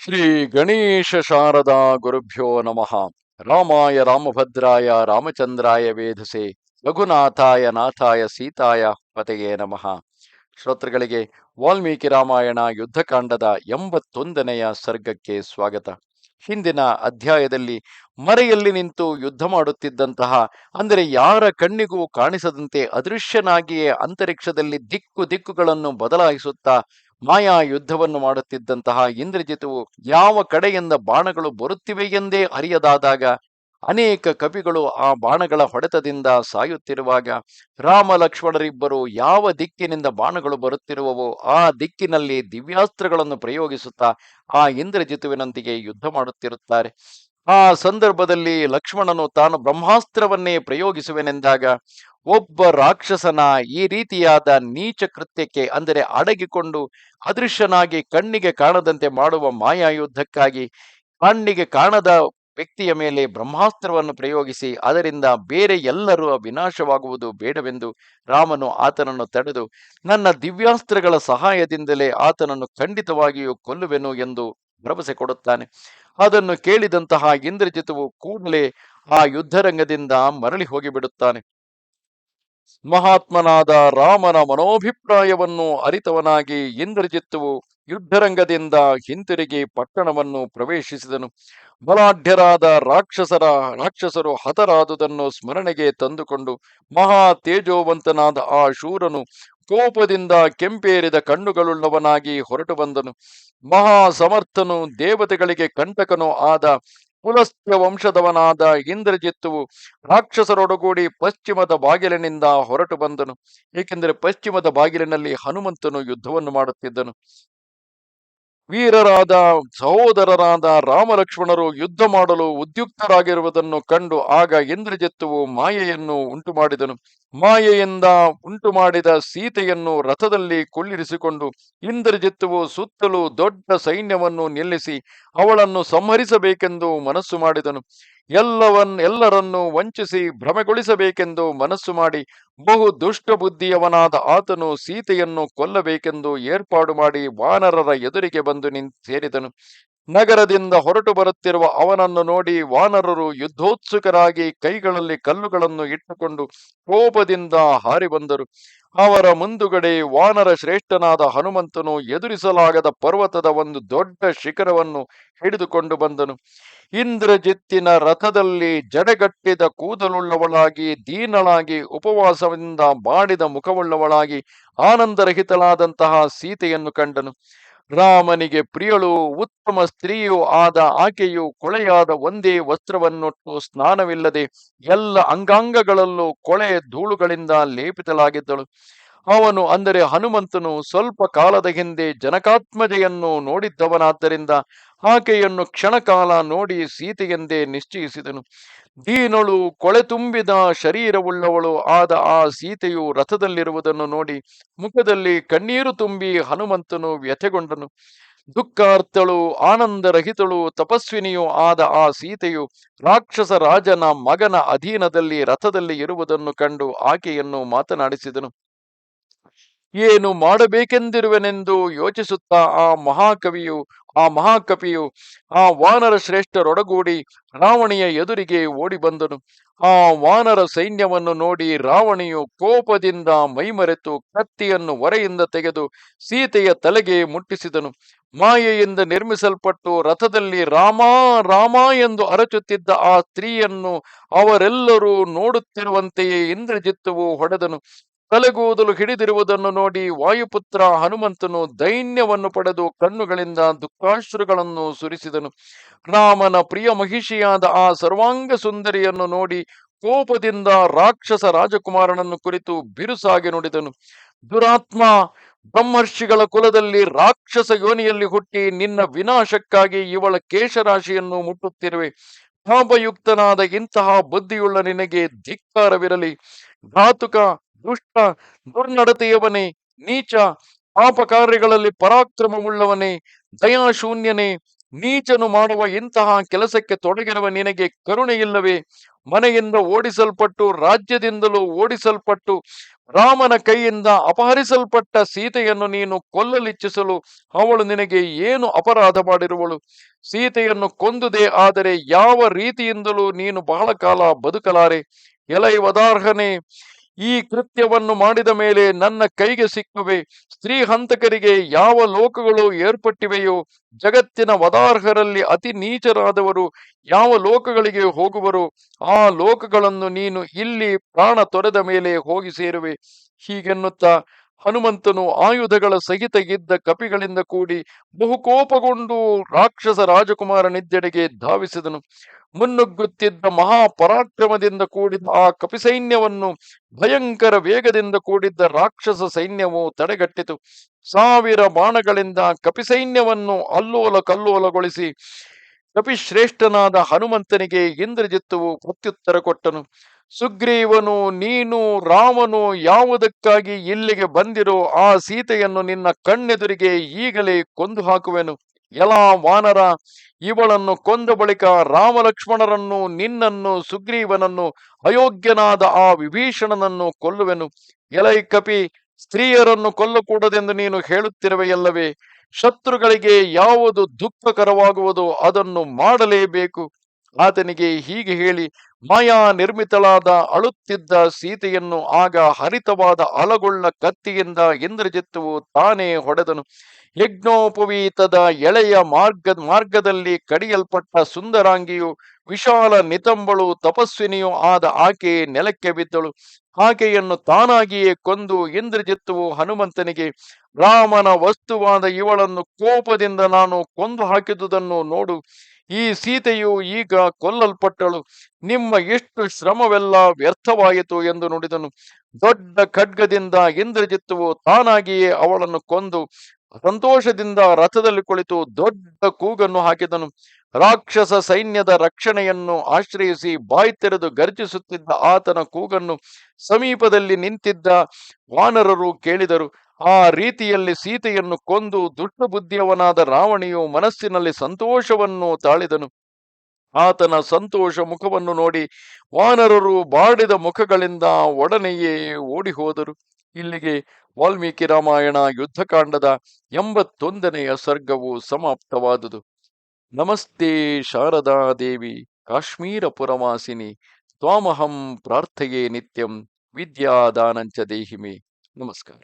ಶ್ರೀ ಗಣೇಶ ಶಾರದಾ ಗುರುಭ್ಯೋ ನಮಃ. ರಾಮಾಯ ರಾಮಭದ್ರಾಯ ರಾಮಚಂದ್ರಾಯ ವೇಧಸೆ ರಘುನಾಥಾಯ ನಾಥಾಯ ಸೀತಾಯ ಪತೆಯೇ ನಮಃ. ಶ್ರೋತೃಗಳಿಗೆ ವಾಲ್ಮೀಕಿ ರಾಮಾಯಣ ಯುದ್ಧಕಾಂಡದ 81ನೆಯ ಸರ್ಗಕ್ಕೆ ಸ್ವಾಗತ. ಹಿಂದಿನ ಅಧ್ಯಾಯದಲ್ಲಿ ಮರೆಯಲ್ಲಿ ನಿಂತು ಯುದ್ಧ ಮಾಡುತ್ತಿದ್ದಂತಹ, ಅಂದರೆ ಯಾರ ಕಣ್ಣಿಗೂ ಕಾಣಿಸದಂತೆ ಅದೃಶ್ಯನಾಗಿಯೇ ಅಂತರಿಕ್ಷದಲ್ಲಿ ದಿಕ್ಕುಗಳನ್ನು ಬದಲಾಯಿಸುತ್ತಾ ಮಾಯಾ ಯುದ್ಧವನ್ನು ಮಾಡುತ್ತಿದ್ದಂತಹ ಇಂದ್ರಜಿತುವು ಯಾವ ಕಡೆಯಿಂದ ಬಾಣಗಳು ಬರುತ್ತಿವೆ ಎಂದೇ ಅರಿಯದಾದಾಗ, ಅನೇಕ ಕಪಿಗಳು ಆ ಬಾಣಗಳ ಹೊಡೆತದಿಂದ ಸಾಯುತ್ತಿರುವಾಗ, ರಾಮ ಲಕ್ಷ್ಮಣರಿಬ್ಬರು ಯಾವ ದಿಕ್ಕಿನಿಂದ ಬಾಣಗಳು ಬರುತ್ತಿರುವವೋ ಆ ದಿಕ್ಕಿನಲ್ಲಿ ದಿವ್ಯಾಸ್ತ್ರಗಳನ್ನು ಪ್ರಯೋಗಿಸುತ್ತಾ ಆ ಇಂದ್ರಜಿತುವಿನೊಂದಿಗೆ ಯುದ್ಧ ಮಾಡುತ್ತಿರುತ್ತಾರೆ. ಆ ಸಂದರ್ಭದಲ್ಲಿ ಲಕ್ಷ್ಮಣನು ತಾನು ಬ್ರಹ್ಮಾಸ್ತ್ರವನ್ನೇ ಪ್ರಯೋಗಿಸುವೆನೆಂದಾಗ, ಒಬ್ಬ ರಾಕ್ಷಸನ ಈ ರೀತಿಯಾದ ನೀಚ ಕೃತ್ಯಕ್ಕೆ, ಅಂದರೆ ಅಡಗಿಕೊಂಡು ಅದೃಶ್ಯನಾಗಿ ಕಣ್ಣಿಗೆ ಕಾಣದಂತೆ ಮಾಡುವ ಮಾಯಾಯುದ್ಧಕ್ಕಾಗಿ ಕಣ್ಣಿಗೆ ಕಾಣದ ವ್ಯಕ್ತಿಯ ಮೇಲೆ ಬ್ರಹ್ಮಾಸ್ತ್ರವನ್ನು ಪ್ರಯೋಗಿಸಿ ಅದರಿಂದ ಬೇರೆ ಎಲ್ಲರೂ ವಿನಾಶವಾಗುವುದು ಬೇಡವೆಂದು ರಾಮನು ಆತನನ್ನು ತಡೆದು, ನನ್ನ ದಿವ್ಯಾಸ್ತ್ರಗಳ ಸಹಾಯದಿಂದಲೇ ಆತನನ್ನು ಖಂಡಿತವಾಗಿಯೂ ಕೊಲ್ಲುವೆನು ಎಂದು ಭರವಸೆ ಕೊಡುತ್ತಾನೆ. ಅದನ್ನು ಕೇಳಿದಂತಹ ಇಂದ್ರಜಿತುವು ಕೂಡಲೇ ಆ ಯುದ್ಧರಂಗದಿಂದ ಮರಳಿ ಹೋಗಿಬಿಡುತ್ತಾನೆ. ಮಹಾತ್ಮನಾದ ರಾಮನ ಮನೋಭಿಪ್ರಾಯವನ್ನು ಅರಿತವನಾಗಿ ಇಂದ್ರಜಿತ್ತುವು ಯುದ್ಧರಂಗದಿಂದ ಹಿಂತಿರುಗಿ ಪಟ್ಟಣವನ್ನು ಪ್ರವೇಶಿಸಿದನು. ಬಲಾಢ್ಯರಾದ ರಾಕ್ಷಸರು ಹತರಾದುದನ್ನು ಸ್ಮರಣೆಗೆ ತಂದುಕೊಂಡು ಮಹಾ ತೇಜೋವಂತನಾದ ಆ ಶೂರನು ಕೋಪದಿಂದ ಕೆಂಪೇರಿದ ಕಣ್ಣುಗಳುಳ್ಳವನಾಗಿ ಹೊರಟು ಬಂದನು. ಮಹಾ ಸಮರ್ಥನು, ದೇವತೆಗಳಿಗೆ ಕಂಟಕನೂ ಆದ ಪುಲಸ್ತ್ಯ ವಂಶದವನಾದ ಇಂದ್ರಜಿತ್ತುವು ರಾಕ್ಷಸರೊಡಗೂಡಿ ಪಶ್ಚಿಮದ ಬಾಗಿಲಿನಿಂದ ಹೊರಟು ಬಂದನು. ಏಕೆಂದರೆ ಪಶ್ಚಿಮದ ಬಾಗಿಲಿನಲ್ಲಿ ಹನುಮಂತನು ಯುದ್ಧವನ್ನು ಮಾಡುತ್ತಿದ್ದನು. ವೀರರಾದ ಸಹೋದರರಾದ ರಾಮಲಕ್ಷ್ಮಣರು ಯುದ್ಧ ಮಾಡಲು ಉದ್ಯುಕ್ತರಾಗಿರುವುದನ್ನು ಕಂಡು ಆಗ ಇಂದ್ರಜಿತ್ತುವು ಮಾಯೆಯನ್ನು ಉಂಟು ಮಾಡಿದನು. ಮಾಯೆಯಿಂದ ಉಂಟು ಮಾಡಿದ ಸೀತೆಯನ್ನು ರಥದಲ್ಲಿ ಕುಳ್ಳಿರಿಸಿಕೊಂಡು ಇಂದ್ರಜಿತ್ತುವು ಸುತ್ತಲೂ ದೊಡ್ಡ ಸೈನ್ಯವನ್ನು ನಿಲ್ಲಿಸಿ ಅವಳನ್ನು ಸಂಹರಿಸಬೇಕೆಂದು ಮನಸ್ಸು ಮಾಡಿದನು. ಎಲ್ಲರನ್ನೂ ವಂಚಿಸಿ ಭ್ರಮೆಗೊಳಿಸಬೇಕೆಂದು ಮನಸ್ಸು ಮಾಡಿ ಬಹು ದುಷ್ಟ ಬುದ್ಧಿಯವನಾದ ಆತನು ಸೀತೆಯನ್ನು ಕೊಲ್ಲಬೇಕೆಂದು ಏರ್ಪಾಡು ಮಾಡಿ ವಾನರರ ಎದುರಿಗೆ ಬಂದು ಸೇರಿದನು. ನಗರದಿಂದ ಹೊರಟು ಬರುತ್ತಿರುವ ಅವನನ್ನು ನೋಡಿ ವಾನರರು ಯುದ್ಧೋತ್ಸುಕರಾಗಿ ಕೈಗಳಲ್ಲಿ ಕಲ್ಲುಗಳನ್ನು ಇಟ್ಟುಕೊಂಡು ಕೋಪದಿಂದ ಹಾರಿ ಬಂದರು. ಅವರ ಮುಂದುಗಡೆ ವಾನರ ಶ್ರೇಷ್ಠನಾದ ಹನುಮಂತನು ಎದುರಿಸಲಾಗದ ಪರ್ವತದ ಒಂದು ದೊಡ್ಡ ಶಿಖರವನ್ನು ಹಿಡಿದುಕೊಂಡು ಬಂದನು. ಇಂದ್ರಜಿತ್ತಿನ ರಥದಲ್ಲಿ ಜಡೆಗಟ್ಟಿದ ಕೂದಲುಳ್ಳವಳಾಗಿ, ದೀನಳಾಗಿ, ಉಪವಾಸದಿಂದ ಬಾಡಿದ ಮುಖವುಳ್ಳವಳಾಗಿ, ಆನಂದರಹಿತಳಾದಂತಹ ಸೀತೆಯನ್ನು ಕಂಡನು. ರಾಮನಿಗೆ ಪ್ರಿಯಳು, ಉತ್ತಮ ಸ್ತ್ರೀಯೂ ಆದ ಆಕೆಯು ಕೊಳೆಯಾದ ಒಂದೇ ವಸ್ತ್ರವನ್ನುಟ್ಟು ಸ್ನಾನವಿಲ್ಲದೆ ಎಲ್ಲ ಅಂಗಾಂಗಗಳಲ್ಲೂ ಕೊಳೆ ಧೂಳುಗಳಿಂದ ಲೇಪಿತಳಾಗಿದ್ದಳು. ಅವನು, ಅಂದರೆ ಹನುಮಂತನು, ಸ್ವಲ್ಪ ಕಾಲದ ಹಿಂದೆ ಜನಕಾತ್ಮಜೆಯನ್ನು ನೋಡಿದ್ದವನಾದ್ದರಿಂದ ಆಕೆಯನ್ನು ಕ್ಷಣಕಾಲ ನೋಡಿ ಸೀತೆಯೆಂದೇ ನಿಶ್ಚಯಿಸಿದನು. ದೀನಳು, ಕೊಳೆ ತುಂಬಿದ ಶರೀರವುಳ್ಳವಳು ಆದ ಆ ಸೀತೆಯು ರಥದಲ್ಲಿರುವುದನ್ನು ನೋಡಿ ಮುಖದಲ್ಲಿ ಕಣ್ಣೀರು ತುಂಬಿ ಹನುಮಂತನು ವ್ಯಥೆಗೊಂಡನು. ದುಃಖಾರ್ಥಳು, ಆನಂದರಹಿತಳು, ತಪಸ್ವಿನಿಯೂ ಆದ ಆ ಸೀತೆಯು ರಾಕ್ಷಸ ರಾಜನ ಮಗನ ಅಧೀನದಲ್ಲಿ ರಥದಲ್ಲಿ ಇರುವುದನ್ನು ಕಂಡು ಆಕೆಯನ್ನು ಮಾತನಾಡಿಸಿದನು. ಏನು ಮಾಡಬೇಕೆಂದಿರುವೆನೆಂದು ಯೋಚಿಸುತ್ತಾ ಆ ಮಹಾಕಪಿಯು ಆ ವಾನರ ಶ್ರೇಷ್ಠರೊಡಗೂಡಿ ರಾವಣಿಯ ಎದುರಿಗೆ ಓಡಿ ಬಂದನು. ಆ ವಾನರ ಸೈನ್ಯವನ್ನು ನೋಡಿ ರಾವಣಿಯು ಕೋಪದಿಂದ ಮೈಮರೆತು ಕತ್ತಿಯನ್ನು ಒರೆಯಿಂದ ತೆಗೆದು ಸೀತೆಯ ತಲೆಗೆ ಮುಟ್ಟಿಸಿದನು. ಮಾಯೆಯಿಂದ ನಿರ್ಮಿಸಲ್ಪಟ್ಟು ರಥದಲ್ಲಿ ರಾಮ ರಾಮ ಎಂದು ಅರಚುತ್ತಿದ್ದ ಆ ಸ್ತ್ರೀಯನ್ನು ಅವರೆಲ್ಲರೂ ನೋಡುತ್ತಿರುವಂತೆಯೇ ಇಂದ್ರಜಿತ್ತುವು ಹೊಡೆದನು. ತಲೆಗೂದಲು ಹಿಡಿದಿರುವುದನ್ನು ನೋಡಿ ವಾಯುಪುತ್ರ ಹನುಮಂತನು ದೈನ್ಯವನ್ನು ಪಡೆದು ಕಣ್ಣುಗಳಿಂದ ದುಃಖಾಶ್ರುಗಳನ್ನು ಸುರಿಸಿದನು. ರಾಮನ ಪ್ರಿಯ ಮಹಿಷಿಯಾದ ಆ ಸರ್ವಾಂಗ ಸುಂದರಿಯನ್ನು ನೋಡಿ ಕೋಪದಿಂದ ರಾಕ್ಷಸ ರಾಜಕುಮಾರನನ್ನು ಕುರಿತು ಬಿರುಸಾಗಿ ನುಡಿದನು. ದುರಾತ್ಮ, ಬ್ರಹ್ಮರ್ಷಿಗಳ ಕುಲದಲ್ಲಿ ರಾಕ್ಷಸ ಯೋನಿಯಲ್ಲಿ ಹುಟ್ಟಿ ನಿನ್ನ ವಿನಾಶಕ್ಕಾಗಿ ಇವಳ ಕೇಶರಾಶಿಯನ್ನು ಮುಟ್ಟುತ್ತಿರುವೆ. ಪಾಪಯುಕ್ತನಾದ ಇಂತಹ ಬುದ್ಧಿಯುಳ್ಳ ನಿನಗೆ ಧಿಕ್ಕಾರವಿರಲಿ. ಘಾತುಕ, ದುಷ್ಟ, ದುರ್ನಡತೆಯವನೇ, ನೀಚ, ಪಾಪ ಕಾರ್ಯಗಳಲ್ಲಿ ಪರಾಕ್ರಮವುಳ್ಳವನೇ, ದಯಾಶೂನ್ಯನೇ, ನೀಚನು ಮಾಡುವ ಇಂತಹ ಕೆಲಸಕ್ಕೆ ತೊಡಗಿರುವ ನಿನಗೆ ಕರುಣೆ ಇಲ್ಲವೇ? ಮನೆಯಿಂದ ಓಡಿಸಲ್ಪಟ್ಟು ರಾಜ್ಯದಿಂದಲೂ ಓಡಿಸಲ್ಪಟ್ಟು ರಾಮನ ಕೈಯಿಂದ ಅಪಹರಿಸಲ್ಪಟ್ಟ ಸೀತೆಯನ್ನು ನೀನು ಕೊಲ್ಲಲಿಚ್ಛಿಸಲು ಅವಳು ನಿನಗೆ ಏನು ಅಪರಾಧ ಮಾಡಿರುವಳು? ಸೀತೆಯನ್ನು ಕೊಂದುದೇ ಆದರೆ ಯಾವ ರೀತಿಯಿಂದಲೂ ನೀನು ಬಹಳ ಕಾಲ ಬದುಕಲಾರೆ. ಎಲೈ ವದಾರ್ಹನೇ, ಈ ಕೃತ್ಯವನ್ನು ಮಾಡಿದ ಮೇಲೆ ನನ್ನ ಕೈಗೆ ಸಿಕ್ಕುವೆ. ಸ್ತ್ರೀ ಹಂತಕರಿಗೆ ಯಾವ ಲೋಕಗಳು ಏರ್ಪಟ್ಟಿವೆಯೋ, ಜಗತ್ತಿನ ವದಾರ್ಹರಲ್ಲಿ ಅತಿ ನೀಚರಾದವರು ಯಾವ ಲೋಕಗಳಿಗೆ ಹೋಗುವರು, ಆ ಲೋಕಗಳನ್ನು ನೀನು ಇಲ್ಲಿ ಪ್ರಾಣ ತೊರೆದ ಮೇಲೆ ಹೋಗಿ ಸೇರುವೆ. ಹೀಗೆನ್ನುತ್ತಾ ಹನುಮಂತನು ಆಯುಧಗಳ ಸಹಿತ ಇದ್ದ ಕಪಿಗಳಿಂದ ಕೂಡಿ ಬಹುಕೋಪಗೊಂಡು ರಾಕ್ಷಸ ರಾಜಕುಮಾರನಿದ್ದೆಡೆಗೆ ಧಾವಿಸಿದನು. ಮುನ್ನುಗ್ಗುತ್ತಿದ್ದ ಮಹಾಪರಾಕ್ರಮದಿಂದ ಕೂಡಿದ ಆ ಕಪಿಸೈನ್ಯವನ್ನು ಭಯಂಕರ ವೇಗದಿಂದ ಕೂಡಿದ್ದ ರಾಕ್ಷಸ ಸೈನ್ಯವು ತಡೆಗಟ್ಟಿತು. 1000 ಬಾಣಗಳಿಂದ ಕಪಿಸೈನ್ಯವನ್ನು ಅಲ್ಲೋಲ ಕಲ್ಲೋಲಗೊಳಿಸಿ ಕಪಿಶ್ರೇಷ್ಠನಾದ ಹನುಮಂತನಿಗೆ ಇಂದ್ರಜಿತ್ತುವು ಪ್ರತ್ಯುತ್ತರ ಕೊಟ್ಟನು. ಸುಗ್ರೀವನು, ನೀನು ರಾಮನು ಯಾವುದಕ್ಕಾಗಿ ಇಲ್ಲಿಗೆ ಬಂದಿರೋ ಆ ಸೀತೆಯನ್ನು ನಿನ್ನ ಕಣ್ಣೆದುರಿಗೆ ಈಗಲೇ ಕೊಂದು ಹಾಕುವೆನು. ಎಲ್ಲಾ ವಾನರ, ಇವಳನ್ನು ಕೊಂದ ಬಳಿಕ ರಾಮಲಕ್ಷ್ಮಣರನ್ನು, ನಿನ್ನನ್ನು, ಸುಗ್ರೀವನನ್ನು, ಅಯೋಗ್ಯನಾದ ಆ ವಿಭೀಷಣನನ್ನು ಕೊಲ್ಲುವೆನು. ಎಲೈ ಕಪಿ, ಸ್ತ್ರೀಯರನ್ನು ಕೊಲ್ಲಕೂಡದೆಂದು ನೀನು ಹೇಳುತ್ತಿರುವೆಯಲ್ಲವೇ? ಶತ್ರುಗಳಿಗೆ ಯಾವುದು ದುಃಖಕರವಾಗುವುದೋ ಅದನ್ನು ಮಾಡಲೇಬೇಕು. ಆತನಿಗೆ ಹೀಗೆ ಹೇಳಿ ಮಾಯಾ ನಿರ್ಮಿತಳಾದ ಅಳುತ್ತಿದ್ದ ಸೀತೆಯನ್ನು ಆಗ ಹರಿತವಾದ ಅಲಗುಳ್ಳ ಕತ್ತಿಯಿಂದ ಇಂದ್ರಜಿತ್ತುವು ತಾನೇ ಹೊಡೆದನು. ಯಜ್ಞೋಪವೀತದ ಎಳೆಯ ಮಾರ್ಗದಲ್ಲಿ ಕಡಿಯಲ್ಪಟ್ಟ ಸುಂದರಾಂಗಿಯು, ವಿಶಾಲ ನಿತಂಬಳು, ತಪಸ್ವಿನಿಯೂ ಆದ ಆಕೆ ನೆಲಕ್ಕೆ ಬಿದ್ದಳು. ಆಕೆಯನ್ನು ತಾನಾಗಿಯೇ ಕೊಂದು ಇಂದ್ರಜಿತ್ತುವು ಹನುಮಂತನಿಗೆ, ರಾಮನ ವಸ್ತುವಾದ ಇವಳನ್ನು ಕೋಪದಿಂದ ನಾನು ಕೊಂದು ಹಾಕಿದುದನ್ನು ನೋಡು. ಈ ಸೀತೆಯು ಈಗ ಕೊಲ್ಲಲ್ಪಟ್ಟಳು. ನಿಮ್ಮ ಎಷ್ಟು ಶ್ರಮವೆಲ್ಲ ವ್ಯರ್ಥವಾಯಿತು ಎಂದು ನುಡಿದನು. ದೊಡ್ಡ ಖಡ್ಗದಿಂದ ಇಂದ್ರಜಿತ್ತುವು ತಾನಾಗಿಯೇ ಅವಳನ್ನು ಕೊಂದು ಸಂತೋಷದಿಂದ ರಥದಲ್ಲಿ ಕುಳಿತು ದೊಡ್ಡ ಕೂಗನ್ನು ಹಾಕಿದನು. ರಾಕ್ಷಸ ಸೈನ್ಯದ ರಕ್ಷಣೆಯನ್ನು ಆಶ್ರಯಿಸಿ ಬಾಯಿ ತೆರೆದು ಗರ್ಜಿಸುತ್ತಿದ್ದ ಆತನ ಕೂಗನ್ನು ಸಮೀಪದಲ್ಲಿ ನಿಂತಿದ್ದ ವಾನರರು ಕೇಳಿದರು. ಆ ರೀತಿಯಲ್ಲಿ ಸೀತೆಯನ್ನು ಕೊಂದು ದುಷ್ಟಬುದ್ಧಿಯವನಾದ ರಾವಣಿಯು ಮನಸ್ಸಿನಲ್ಲಿ ಸಂತೋಷವನ್ನು ತಾಳಿದನು. ಆತನ ಸಂತೋಷ ಮುಖವನ್ನು ನೋಡಿ ವಾನರರು ಬಾಡಿದ ಮುಖಗಳಿಂದ ಒಡನೆಯೇ ಓಡಿ ಹೋದರು. ಇಲ್ಲಿಗೆ ವಾಲ್ಮೀಕಿ ರಾಮಾಯಣ ಯುದ್ಧಕಾಂಡದ 81ನೆಯ ಸರ್ಗವು ಸಮಾಪ್ತವಾದುದು. ನಮಸ್ತೆ ಶಾರದಾ ದೇವಿ ಕಾಶ್ಮೀರ ಪುರವಾಸಿನಿ ತ್ವಾಮಹಂ ಪ್ರಾರ್ಥಯೇ ನಿತ್ಯಂ ವಿದ್ಯಾದಾನಂಚ ದೇಹಿಮೆ. ನಮಸ್ಕಾರ.